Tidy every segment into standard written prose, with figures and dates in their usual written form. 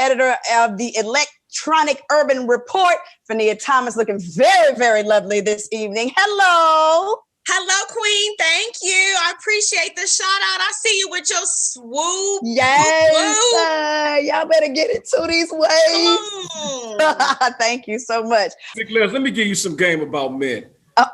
editor of the Electronic Urban Report. Fania Thomas looking very, very lovely this evening. Hello. Hello, Queen. Thank you. I appreciate the shout out. I see you with your swoop. Yes. Y'all better get into these waves. Thank you so much. Les, let me give you some game about men. I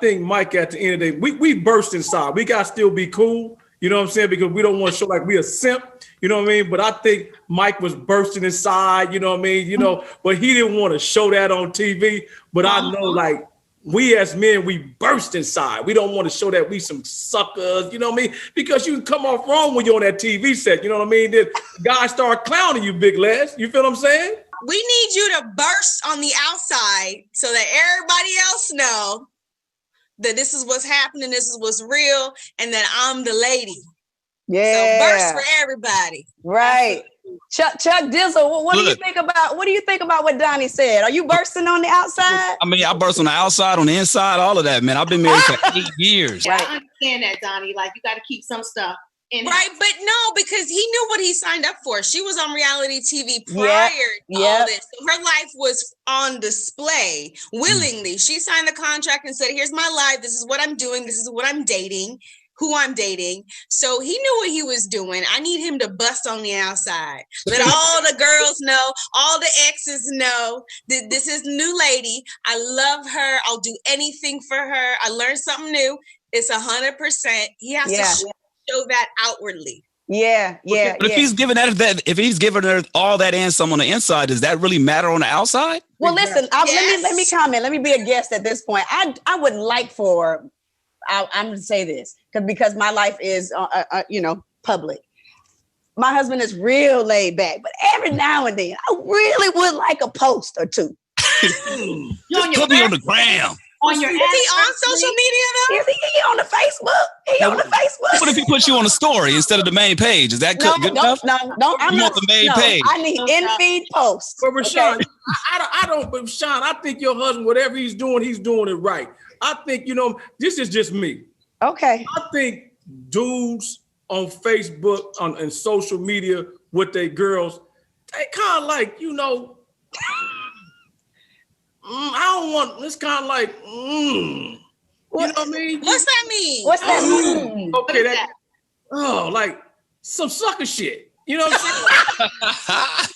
think Mike, at the end of the day, we burst inside. We got to still be cool. You know what I'm saying? Because we don't want to show like we a simp. You know what I mean? But I think Mike was bursting inside. You know what I mean? You know, but he didn't want to show that on TV. But I know, like, we as men, we burst inside. We don't want to show that we some suckers, you know what I mean? Because you can come off wrong when you're on that TV set, you know what I mean? The guys start clowning you, Big Les. You feel what I'm saying? We need you to burst on the outside so that everybody else know that this is what's happening, this is what's real, and that I'm the lady. Yeah. So burst for everybody. Right. Chuck Dizzle, what do you think about what Donny said? Are you bursting on the outside? I mean, I burst on the outside, on the inside, all of that, man. I've been married for 8 years. Yeah, I understand that, Donny. Like, you got to keep some stuff in. Right, but no, because he knew what he signed up for. She was on reality TV prior to all this. So her life was on display willingly. She signed the contract and said, here's my life. This is what I'm doing. This is what I'm dating. Who I'm dating. So he knew what he was doing. I need him to bust on the outside. Let all the girls know, all the exes know that this is new lady. I love her. I'll do anything for her. I learned something new. It's 100%. He has to show that outwardly. Yeah. But if he's giving her all that and some on the inside, does that really matter on the outside? Well, listen, let me comment. Let me be a guest at this point. I would like for, I'm going to say this because my life is, public. My husband is real laid back, but every now and then, I really would like a post or two. Just put me on the gram. Is he on social media though? Is he on the Facebook? He on the Facebook. What if he puts you on a story instead of the main page? Is that good enough? No. You want the main page? I need in-feed posts. But Rashan, Rashan, I think your husband, whatever he's doing it right. I think, this is just me. Okay. I think dudes on Facebook, and social media with their girls, they kind of like, I don't want, it's kind of like, you know what I mean? What's that mean? What's that mean? Okay, like some sucker shit. You know what I'm saying?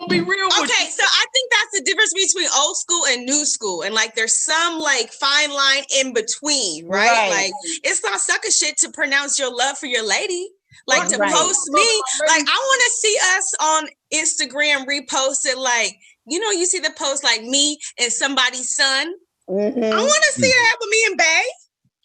Be real with okay, so I think that's the difference between old school and new school. And like there's some like fine line in between, right? Like it's not sucker shit to pronounce your love for your lady. Like to post me. Like I want to see us on Instagram reposted like, you see the post like me and somebody's son. Mm-hmm. I want to see that with me and Bae.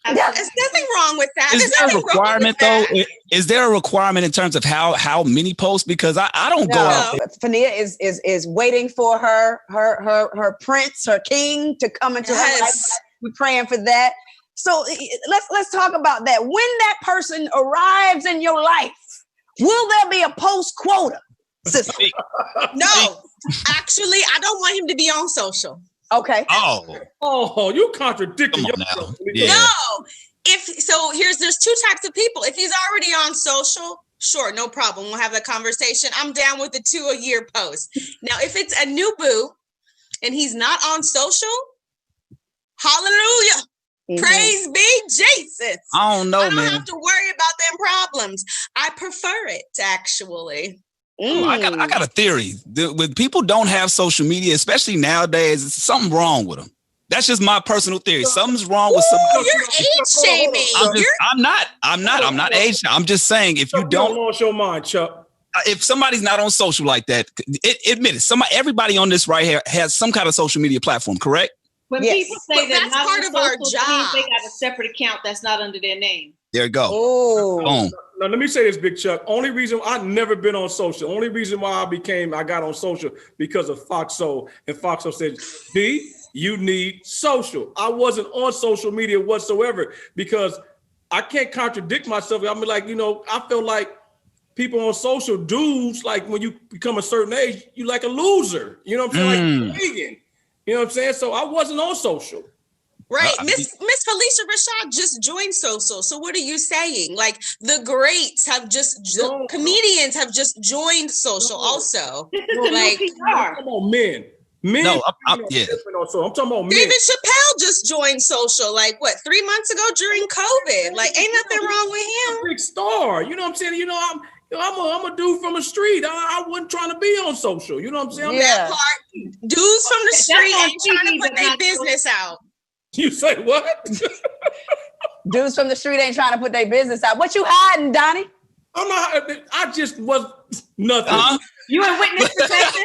There's nothing wrong with that. Is there a requirement though? Is there a requirement in terms of how many posts? Because I don't go out there. Fania is waiting for her prince, her king to come into her life. We're praying for that. So let's talk about that. When that person arrives in your life, will there be a post quota system? No, actually, I don't want him to be on social. Okay. Oh, you contradicting yourself. Yeah. No. There's two types of people. If he's already on social, sure, no problem. We'll have that conversation. I'm down with the 2 a year post. Now, if it's a new boo and he's not on social, hallelujah. Mm-hmm. Praise be Jesus. I don't know, man. I don't have to worry about them problems. I prefer it, actually. I got a theory. When people don't have social media, especially nowadays, there's something wrong with them. That's just my personal theory. Something's wrong with somebody. You're age shaming. I'm not age shaming. I'm just saying if you don't lost your mind, Chuck. If somebody's not on social like that, admit it. Everybody on this right here has some kind of social media platform, correct? When people say that that's part of our job, they got a separate account that's not under their name. There you go. Oh. Now, let me say this, Big Chuck. Only reason I've never been on social. Only reason why I got on social because of Foxo. And Foxo said, D, you need social. I wasn't on social media whatsoever because I can't contradict myself. I mean, like, I feel like people on social dudes, like when you become a certain age, you like a loser. You know what I'm saying? Like Reagan. You know what I'm saying? So I wasn't on social. Right. Miss Felicia Rashad just joined social. So what are you saying? Like the greats have comedians have just joined social also. Like I'm talking about men. Men. No, I'm talking about men. David Chappelle just joined social like 3 months ago during COVID. Like ain't nothing wrong with him. Big star. You know what I'm saying? I'm a dude from the street. I wasn't trying to be on social. You know what I'm saying? That part. Dudes from the street ain't trying to put their business out. You say what? Dudes from the street ain't trying to put their business out. What you hiding, Donny? I'm not. I just was nothing. You in witness protection?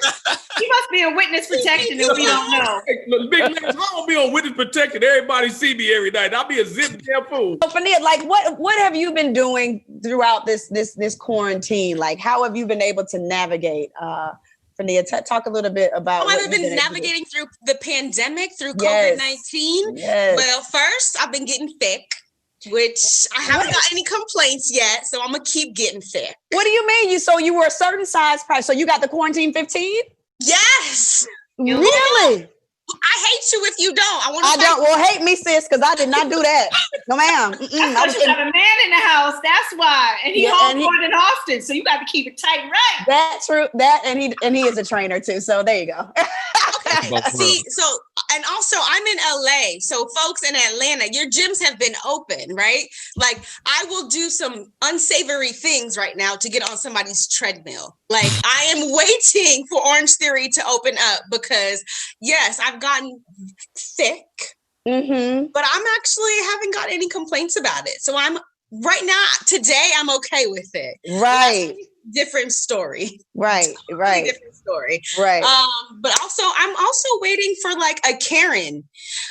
You must be in witness protection and we don't know. Hey, big man, I don't be on witness protection. Everybody see me every night. I'll be a zip damn fool. So, Fania, like, what have you been doing throughout this quarantine? Like, how have you been able to navigate? Fania, talk a little bit about how I've been navigating through the pandemic, through COVID-19. Yes. Well, first, I've been getting thick, which I haven't got any complaints yet, so I'm gonna keep getting thick. What do you mean? You were a certain size price, so you got the quarantine 15? Yes. Really? I hate you if you don't. I don't. Well, hate me, sis, because I did not do that. No, ma'am. You got a man in the house. That's why, and he home more than often. So you got to keep it tight, right? That's true. That and he is a trainer too. So there you go. Okay. See, and also I'm in LA. So folks in Atlanta, your gyms have been open, right? Like I will do some unsavory things right now to get on somebody's treadmill. Like I am waiting for Orange Theory to open up because yes, I've gotten thick, but I'm actually haven't got any complaints about it. So I'm right now, today, I'm okay with it. Right. Different story. Right. Different story. Right. But also, I'm also waiting for like a Karen.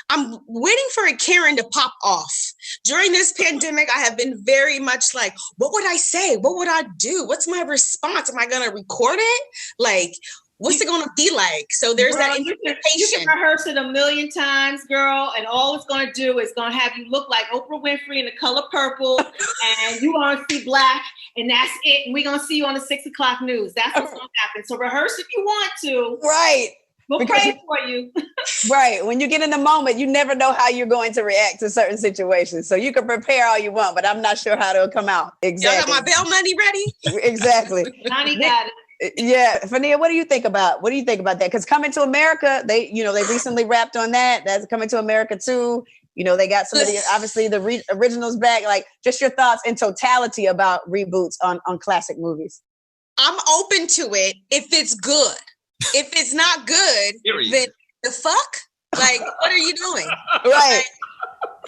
I'm waiting for a Karen to pop off. During this pandemic, I have been very much like, what would I say? What would I do? What's my response? Am I going to record it? Like, what's it going to be like? So there's that anticipation. You can rehearse it a million times, girl, and all it's going to do is going to have you look like Oprah Winfrey in The Color Purple, and you're going to see black, and that's it. And we're going to see you on the 6 o'clock news. That's what's going to happen. So rehearse if you want to. Right. We'll pray for you. Right. When you get in the moment, you never know how you're going to react to certain situations. So you can prepare all you want, but I'm not sure how it'll come out. Exactly. Y'all got my bail money ready? Exactly. Donny got it. Yeah, Fania, what do you think about that? Because Coming to America, they recently wrapped on that. That's Coming to America too. They got some of the obviously the originals back. Like, just your thoughts in totality about reboots on classic movies. I'm open to it if it's good. If it's not good, then the fuck? Like, what are you doing? Right.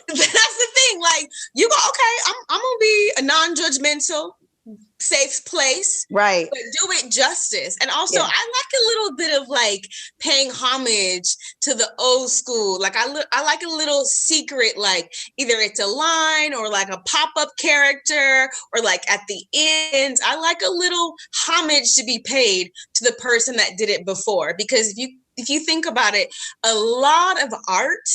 Like, that's the thing. Like, you go, okay, I'm gonna be a non-judgmental, safe place, right? But do it justice. And also, I like a little bit of like paying homage to the old school. Like I like a little secret, like either it's a line or like a pop-up character or like at the end. I like a little homage to be paid to the person that did it before. Because if you think about it, a lot of art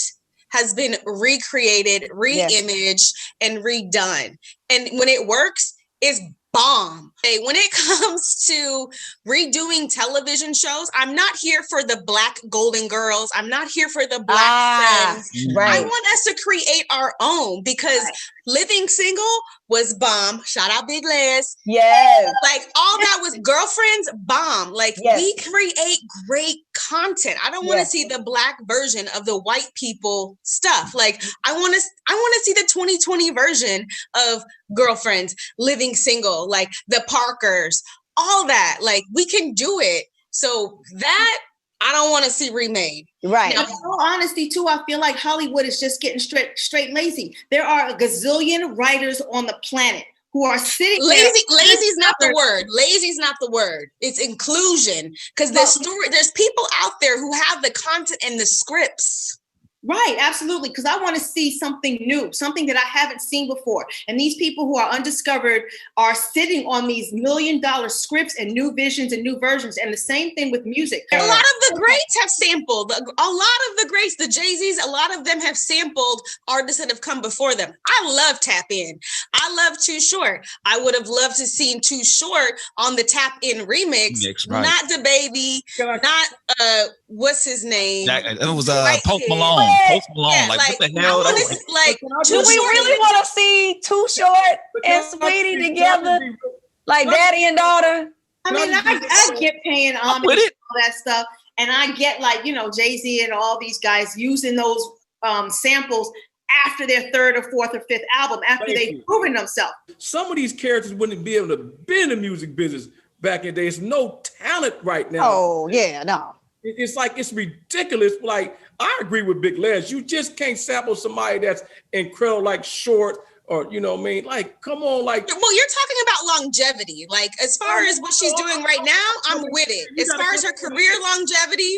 has been recreated, re-imaged, and redone. And when it works, it's bomb. Hey, when it comes to redoing television shows, I'm not here for the Black Golden Girls. I'm not here for the Black Friends. Right. I want us to create our own because Living Single was bomb. Shout out Big Les. Yes. Like all that was Girlfriends, bomb. Like we create great content. I don't want to see the Black version of the white people stuff. Like I want to see the 2020 version of Girlfriends, Living Single, like the Parkers, all that. Like we can do it. So that I don't want to see remade. Right. Now, in all honesty, too, I feel like Hollywood is just getting straight lazy. There are a gazillion writers on the planet who are sitting Lazy's not the word. Lazy's not the word. It's inclusion. Because there's people out there who have the content and the scripts. Right, absolutely. Because I want to see something new, something that I haven't seen before. And these people who are undiscovered are sitting on these $1 million scripts and new visions and new versions. And the same thing with music. A lot of the greats have sampled. A lot of the greats, the Jay-Z's, a lot of them have sampled artists that have come before them. I love Tap In. I love Too Short. I would have loved to seen Too Short on the Tap In remix. Not DaBaby, not what's his name? It was Post Malone. Post Malone. Yeah, like what the I hell? want That to was- like Do we really want to see Too Short and Sweetie together, like daddy and daughter? I mean, I get paying homage with to it. all that stuff, and I get like Jay-Z and all these guys using those samples after their third or fourth or fifth album, after they've proven themselves. Some of these characters wouldn't be able to be in the music business back in the day. There's no talent right now. Oh yeah, no. It's like, it's ridiculous. Like, I agree with Big Les. You just can't sample somebody that's incredible, like Short, or like, come on, like. Well, you're talking about longevity. Like, as far as what she's doing right now, I'm with it. As far as her career longevity,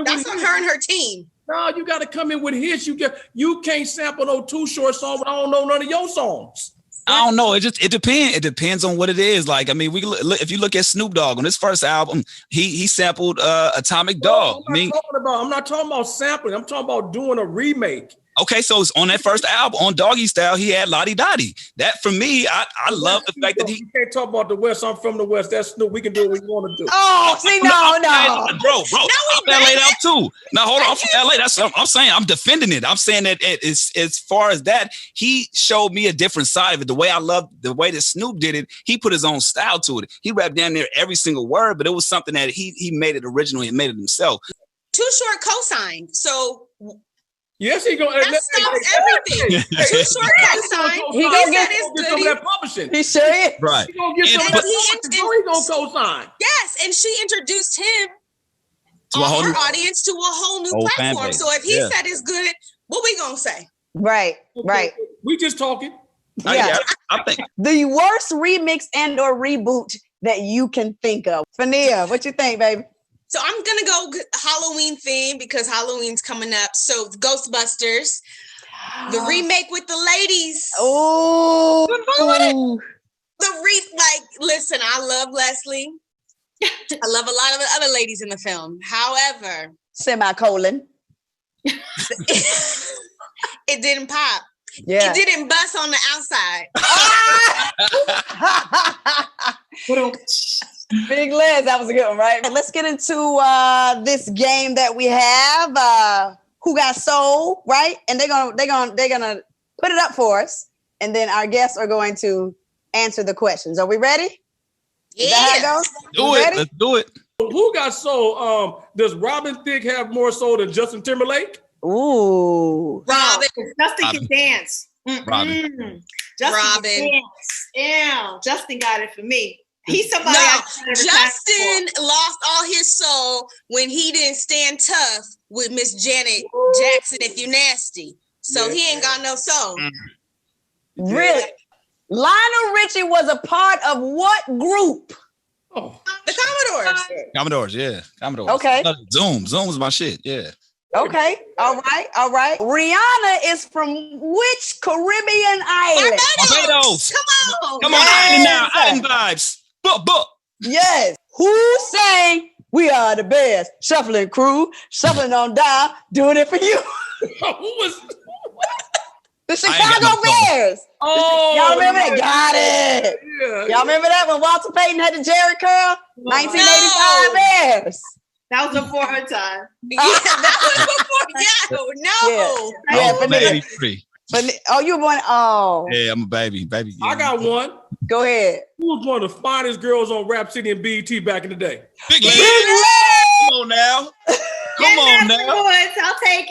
that's on her and her team. No, you got to come in with hits. You can't sample no Too Short song, but I don't know none of your songs. I don't know. It depends. It depends on what it is. Like, I mean, if you look at Snoop Dogg on his first album, he sampled Atomic Dog. I'm not talking about sampling. I'm talking about doing a remake. Okay, so it's on that first album, on Doggy Style, he had Lottie Dottie. That, for me, I love the fact that he... You can't talk about the West. I'm from the West. That's Snoop. We can do what we want to do. Oh, see, no. Bro, I'm from LA out too. Now, hold on. I'm from LA. That's what I'm saying. I'm defending it. I'm saying that it's, as far as that, he showed me a different side of it. The way I love the way that Snoop did it, he put his own style to it. He rapped down there every single word, but it was something that he made it original. He made it himself. Too Short co-signed. So... Yes, he gonna. That stops everything. Too Short co-signed. He gonna get some of that publishing. He sure is. Right. He gonna get some of that publishing. So he gonna co-sign. Yes, and she introduced him To a whole her new- audience to a whole new Whole fan platform. base. So if he Yeah. said it's good, what we gonna say? Right. We just talking. Yeah. I think The worst remix and or reboot that you can think of. Fania, what you think, baby? So I'm gonna go Halloween theme because Halloween's coming up. So Ghostbusters, the remake with the ladies. Oh, Listen, I love Leslie. I love a lot of the other ladies in the film. However, semicolon. it didn't pop. Yeah. It didn't bust on the outside. Big Les, that was a good one, right? Let's get into this game that we have. Who got soul, right? And they're gonna put it up for us, and then our guests are going to answer the questions. Are we ready? Yeah. Is that how it goes? do it. Let's do it. Who got soul? Does Robin Thicke have more soul than Justin Timberlake? Ooh. Robin. Justin can dance. Robin. Justin Robin. can dance. Yeah, Justin got it for me. He's somebody. No, I never Justin lost all his soul when he didn't stand tough with Miss Janet Jackson. If you nasty, so he ain't got no soul. Really? Lionel Richie was a part of what group? Oh, The Commodores. Commodores, yeah. Commodores. Okay. Zoom was my shit, yeah. Okay. All right. Rihanna is from which Caribbean island? Barbados. Come on. Island now. Island vibes. Book. Yes. Who sang "We Are the Best"? Shuffling crew, shuffling on down, doing it for you. who was? The I ain't got Chicago no Bears. Oh, Y'all remember that? Got it. Yeah. Y'all remember that when Walter Payton had the Jerry curl? 1985 Bears. That was before her time. Yeah, that was before. No. Yeah, I'm 83. But you were born. Oh, Yeah, I'm a baby. Yeah. I got one. go ahead. Who was one of the finest girls on Rap City and BET back in the day? Big Big Leg. Leg. Come on now. Come on now. Woods, I'll take it.